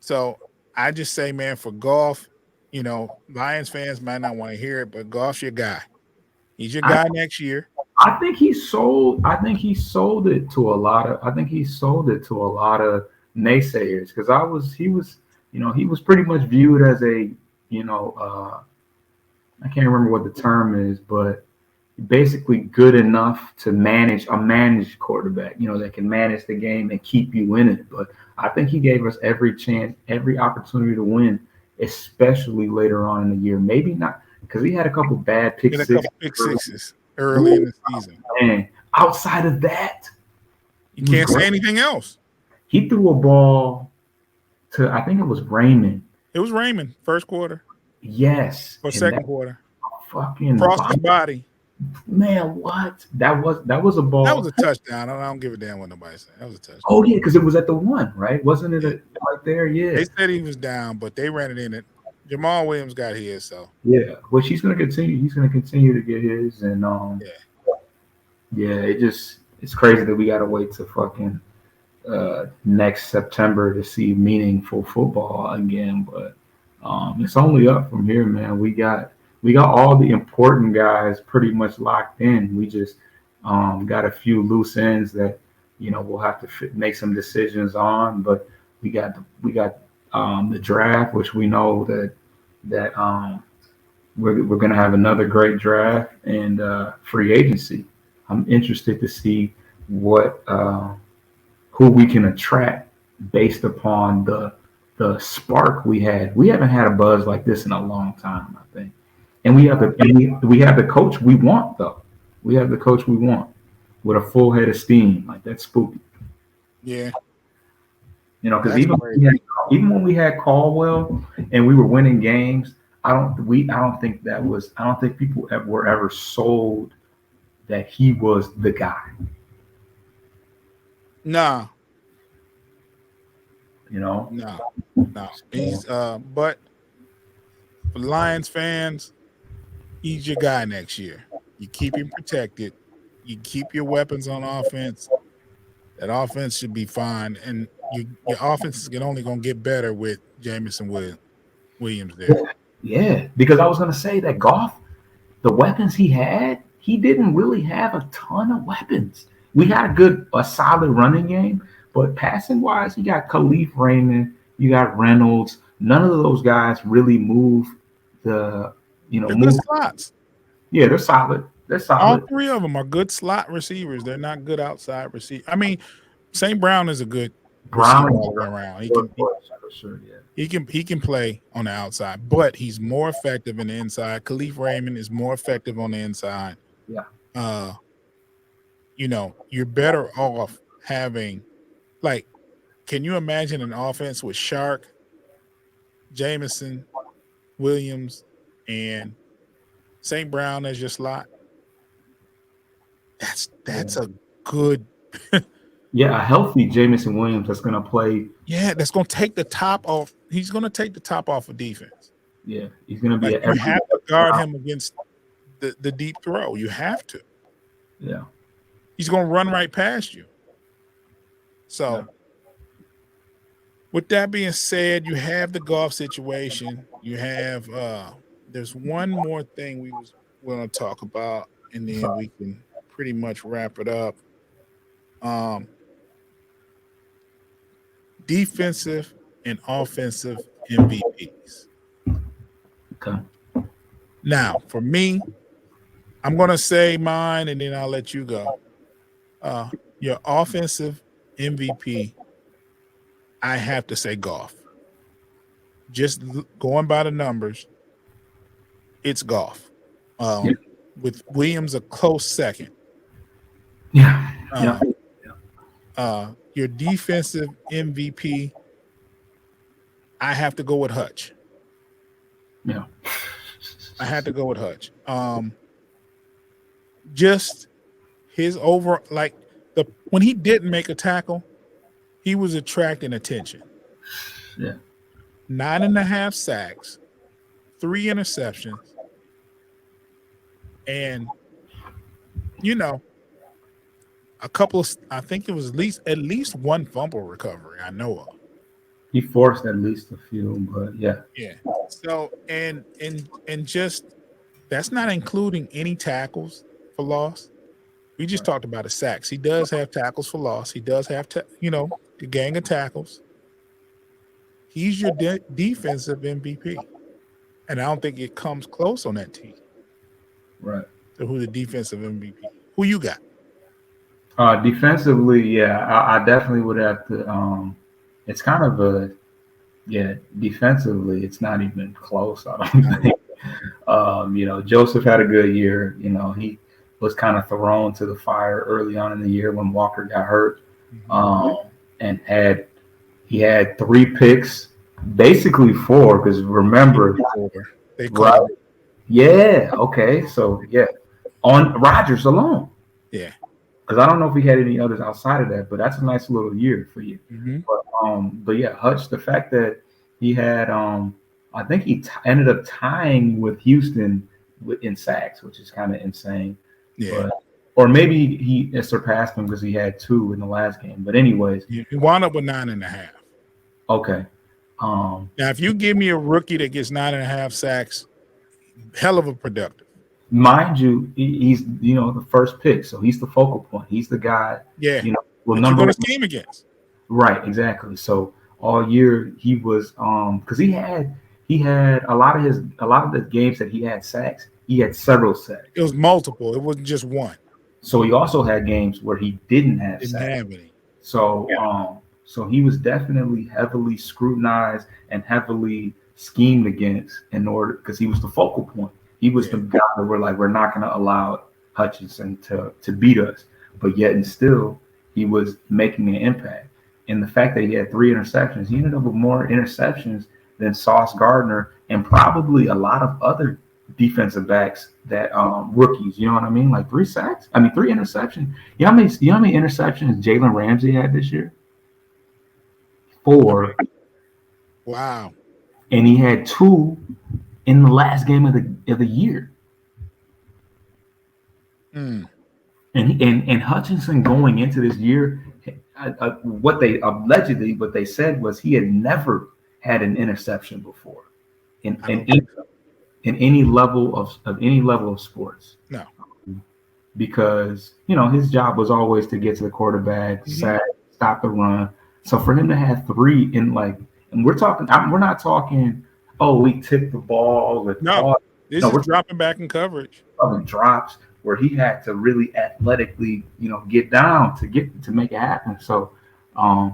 So I just say, man, for Goff, Lions fans might not want to hear it, but Goff's your guy. He's your guy next year. I think he sold it to a lot of naysayers because he was pretty much viewed as a I can't remember what the term is, but basically good enough to manage quarterback, that can manage the game and keep you in it. But I think he gave us every chance, every opportunity to win, especially later on in the year. Maybe not because he had a couple bad pick sixes early in the season. And outside of that, you can't say anything else. He threw a ball to, I think it was Raymond. It was Raymond, first quarter. Yes. Or second quarter. Fucking crossed his body. Man, what? That was a ball. That was a touchdown. I don't give a damn what nobody said. That was a touchdown. Oh yeah, because it was at the 1, right? Wasn't it right there? Yeah. They said he was down, but they ran it in it. Jamal Williams got his, so yeah. Which he's gonna continue. He's gonna continue to get his, and it's crazy that we gotta wait to fucking next September to see meaningful football again. But it's only up from here, man. We got all the important guys pretty much locked in. We just got a few loose ends that we'll have to make some decisions on. But we got the draft, which we know that we're gonna have another great draft, and free agency. I'm interested to see what who we can attract based upon the spark we had. We haven't had a buzz like this in a long time, I think. And we have the coach we want, though. We have the coach we want with a full head of steam. Like, that's spooky. Yeah. Because even when we had Caldwell and we were winning games, I don't think people were ever sold that he was the guy. No. No. He's but for Lions fans, he's your guy next year. You keep him protected. You keep your weapons on offense. That offense should be fine, and your offense is only going to get better with Jameson Williams there. Yeah, because I was going to say that Goff, the weapons he had, he didn't really have a ton of weapons. We had a solid running game, but passing wise, you got Khalif Raymond, you got Reynolds. None of those guys really move the, They're good move. slots. Yeah, they're solid. They're All solid. three of them are good slot receivers. They're not good outside receivers. I mean, St. Brown is a good receiver Brown, all the way around. sure, yeah. He can play on the outside, but he's more effective in the inside. Khalif Raymond is more effective on the inside. Yeah. You're better off having, like, can you imagine an offense with Shark, Jameson, Williams, and St. Brown as your slot? That's a good. Yeah, a healthy Jamison Williams that's going to play. Yeah, that's going to take the top off. He's going to take the top off of defense. Yeah, he's going to be. Like, you have to guard him against the deep throw. You have to. Yeah. He's going to run right past you. So, with that being said, you have the Goff situation. You have there's one more thing we was going to talk about, and then we can pretty much wrap it up. Defensive and offensive MVPs. Okay. Now, for me, I'm going to say mine, and then I'll let you go. Your offensive MVP, I have to say Goff. Just going by the numbers, it's Goff. With Williams a close second. Yeah. Your defensive MVP, I have to go with Hutch. Yeah. I had to go with Hutch. Just his when he didn't make a tackle, he was attracting attention. Yeah. 9.5 sacks, 3 interceptions, and a couple of, I think it was at least one fumble recovery I know of. He forced at least a few, but yeah. Yeah. So and just that's not including any tackles for loss. We just talked about his sacks. He does have tackles for loss. He does have the gang of tackles. He's your defensive MVP, and I don't think it comes close on that team. Right. So who's the defensive MVP? Who you got? Defensively, yeah, I definitely would have to. It's kind of defensively, it's not even close, I don't think. Joseph had a good year. He was kind of thrown to the fire early on in the year when Walker got hurt. And he had 3 picks, basically 4, because remember, they right? Yeah, okay. So yeah, on Rodgers alone. Yeah. Because I don't know if we had any others outside of that, but that's a nice little year for you. Mm-hmm. But yeah, Hutch, the fact that he had, I think he ended up tying with Houston in sacks, which is kind of insane. Yeah. Or maybe he surpassed him because he had 2 in the last game. But anyways, he wound up with 9.5. Okay. Now, if you give me a rookie that gets 9.5 sacks, hell of a productive. Mind you, he's the first pick, so he's the focal point. He's the guy. Yeah. Well, you're going to scheme against. Right. Exactly. So all year he was because he had a lot of the games that he had sacks. He had several sacks. It was multiple. It wasn't just one. So he also had games where he didn't have Didn't sacks. have any. So so he was definitely heavily scrutinized and heavily schemed against in order because he was the focal point. He was the guy that we're not going to allow Hutchinson to beat us. But yet and still, he was making an impact. And the fact that he had 3 interceptions, he ended up with more interceptions than Sauce Gardner and probably a lot of other defensive backs that rookies. You know what I mean? Like 3 sacks. 3 interceptions. You know how many interceptions Jalen Ramsey had this year? 4. Wow. And he had 2 in the last game of the year. And Hutchinson going into this year, what they said was he had never had an interception before in in any level of sports. No. Because his job was always to get to the quarterback, sack, stop the run. So for him to have 3 in and we're not talking, oh, we tipped the ball with this is dropping back in coverage. Drops where he had to really athletically, get down to make it happen. So,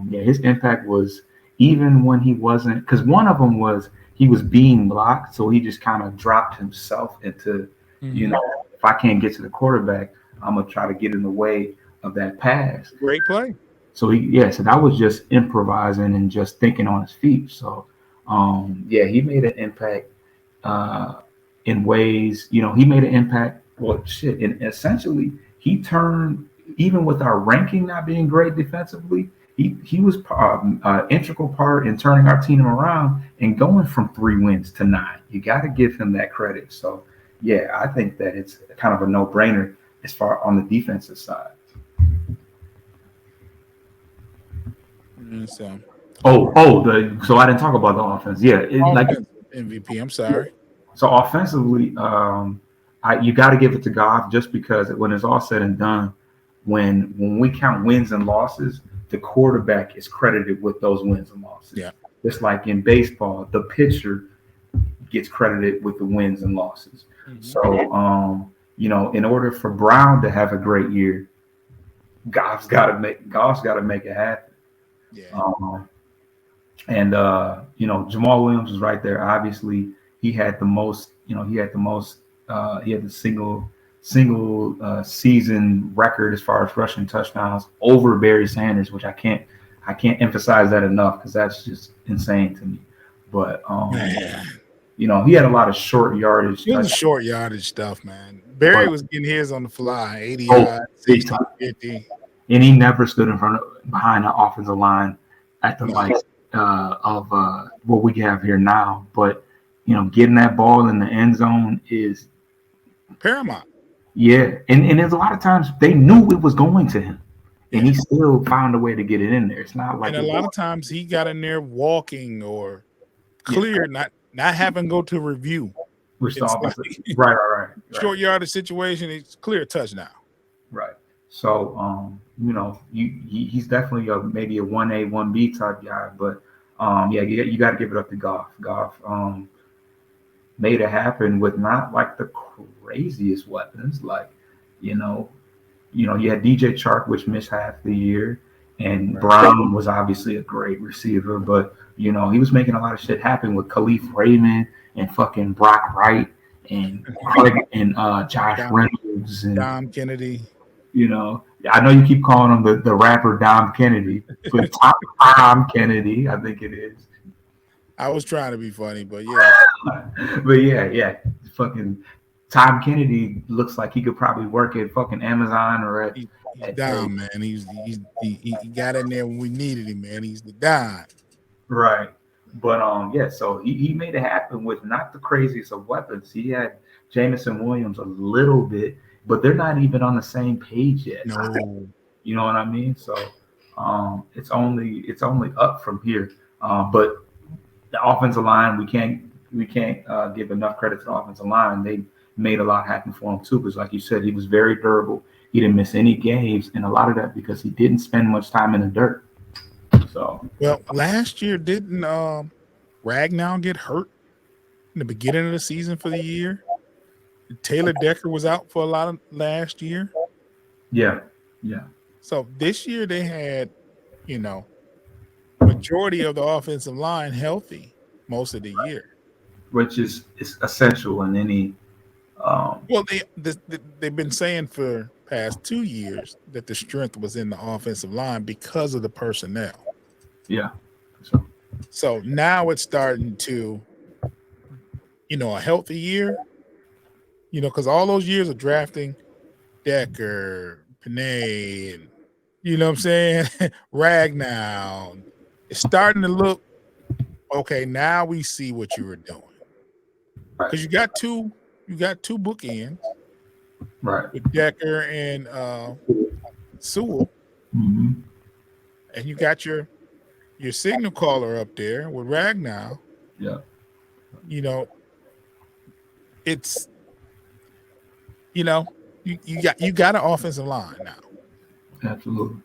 his impact was even when he wasn't, because one of them was he was being blocked, so he just kind of dropped himself into, if I can't get to the quarterback, I'm gonna try to get in the way of that pass. Great play. So so that was just improvising and just thinking on his feet. So, he made an impact in ways, he made an impact. Well, shit, and essentially he turned, even with our ranking not being great defensively, he was an integral part in turning our team around and going from 3 wins to 9. You got to give him that credit. So, I think that it's kind of a no-brainer as far on the defensive side. So I didn't talk about the offense. MVP. I'm sorry. So offensively, you got to give it to Goff, just because when it's all said and done, when we count wins and losses, the quarterback is credited with those wins and losses. Yeah. Just like in baseball, the pitcher gets credited with the wins and losses. Mm-hmm. So, in order for Brown to have a great year, Goff's got to make it happen. Yeah. Jamal Williams was right there. Obviously, he had the most. He had the single season record as far as rushing touchdowns over Barry Sanders, which I can't emphasize that enough, because that's just insane to me. But he had a lot of short yardage. It was short yardage stuff, man. Barry was getting his on the fly, 80 yards, 60, 50. And he never stood behind the offensive line at the likes of what we have here now. But getting that ball in the end zone is paramount. Yeah, and there's a lot of times they knew it was going to him, and he still found a way to get it in there. It's not like, and a lot of times he got in there walking or clear, not having to go to review. Which right. Short yardage situation, it's clear touchdown. Right. So he's definitely maybe a 1A, 1B type guy, but you got to give it up to Goff. Goff made it happen with not like the craziest weapons. Like, you had DJ Chark, which missed half the year, and Brown was obviously a great receiver, but he was making a lot of shit happen with Khalif Raymond and fucking Brock Wright and Craig and Josh Reynolds and Dom Kennedy. I know you keep calling him the rapper Dom Kennedy, but Tom Kennedy, I think it is. I was trying to be funny, but yeah. But fucking Tom Kennedy looks like he could probably work at fucking Amazon or at Dom, man. He got in there when we needed him, man. He's the Dom. Right. But so he made it happen with not the craziest of weapons. He had Jameson Williams a little bit, but they're not even on the same page yet. No. You know what I mean? So it's only up from here. But the offensive line, we can't give enough credit to the offensive line. They made a lot happen for him too, because like you said, he was very durable. He didn't miss any games, and a lot of that because he didn't spend much time in the dirt. So last year didn't Ragnow get hurt in the beginning of the season for the year? Taylor Decker was out for a lot of last year. Yeah. So this year they had, majority of the offensive line healthy most of the year, which is essential in any. They've been saying for past 2 years that the strength was in the offensive line because of the personnel. Yeah. So now it's starting to, a healthy year. Because all those years of drafting Decker, Panay, and you know what I'm saying, Ragnow, it's starting to look okay. Now we see what you were doing, because you got two bookends, right, with Decker and Sewell, mm-hmm. and you got your signal caller up there with Ragnow. Yeah, it's you got an offensive line now. Absolutely.